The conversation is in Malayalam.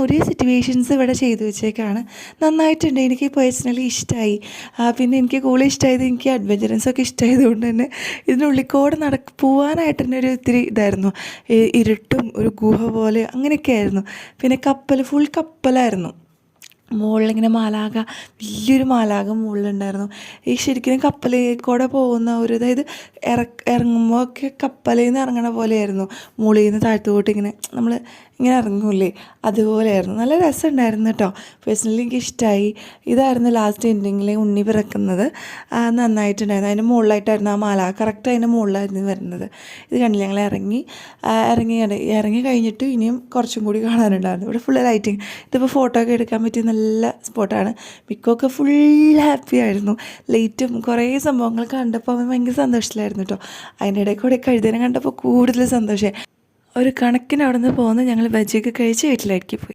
ഒരേ സിറ്റുവേഷൻസ് ഇവിടെ ചെയ്തു വെച്ചേക്കാണ്. നന്നായിട്ടുണ്ട്. എനിക്ക് പേഴ്സണലി ഇഷ്ടമായി. പിന്നെ എനിക്ക് കൂടുതൽ ഇഷ്ടമായത് എനിക്ക് അഡ്വഞ്ചറൻസൊക്കെ ഇഷ്ടമായതുകൊണ്ട് തന്നെ ഇതിനുള്ളിൽ കൂടെ പോകാനായിട്ട് തന്നെ ഒരു ഇത്തിരി ഇതായിരുന്നു. ഇരുട്ടും ഒരു ഗുഹ പോലെ അങ്ങനെയൊക്കെ ആയിരുന്നു. പിന്നെ ഫുൾ കപ്പലായിരുന്നു. മുകളിലിങ്ങനെ മാലാഖ, വലിയൊരു മാലാഖ മുകളിലുണ്ടായിരുന്നു. ഈ ശരിക്കും കപ്പലിൽ കൂടെ പോകുന്ന ഒരു, അതായത് ഇറങ്ങുമ്പോൾ ഒക്കെ കപ്പലിൽ നിന്ന് ഇറങ്ങണ പോലെയായിരുന്നു. മുകളിൽ നിന്ന് താഴത്തോട്ട് ഇങ്ങനെ നമ്മൾ ഇങ്ങനെ ഇറങ്ങൂലേ, അതുപോലെയായിരുന്നു. നല്ല രസമുണ്ടായിരുന്നു കേട്ടോ. പേഴ്സണലി എനിക്ക് ഇഷ്ടമായി. ഇതായിരുന്നു ലാസ്റ്റ് എൻഡിങ്ങിൽ ഉണ്ണി പിറക്കുന്നത്. നന്നായിട്ടുണ്ടായിരുന്നു. അതിൻ്റെ മുകളിലായിട്ടായിരുന്നു ആ മാലാഖ, കറക്റ്റ് അതിൻ്റെ മുകളിലായിരുന്നു വരുന്നത്. ഇത് കണ്ടില്ല, ഞങ്ങൾ ഇറങ്ങി കഴിഞ്ഞിട്ട് ഇനിയും കുറച്ചും കൂടി കാണാനുണ്ടായിരുന്നു. ഇവിടെ ഫുള്ള് ലൈറ്റിങ്. ഇതിപ്പോൾ ഫോട്ടോ ഒക്കെ എടുക്കാൻ പറ്റിയ നല്ല സ്പോട്ടാണ്. മിക്കൊക്കെ ഫുൾ ഹാപ്പി ആയിരുന്നു. ലൈറ്റും കുറേ സംഭവങ്ങൾ കണ്ടപ്പോൾ അവൻ ഭയങ്കര സന്തോഷത്തിലായിരുന്നു കേട്ടോ. അതിൻ്റെ ഇടയിൽ കൂടെ കഴുതനെ കണ്ടപ്പോൾ കൂടുതൽ സന്തോഷമായി. ഒരു കണക്കിന് അവിടെ നിന്ന് പോകുന്ന ഞങ്ങൾ ബജിയൊക്കെ കഴിച്ച് വീട്ടിലേക്ക് പോയി.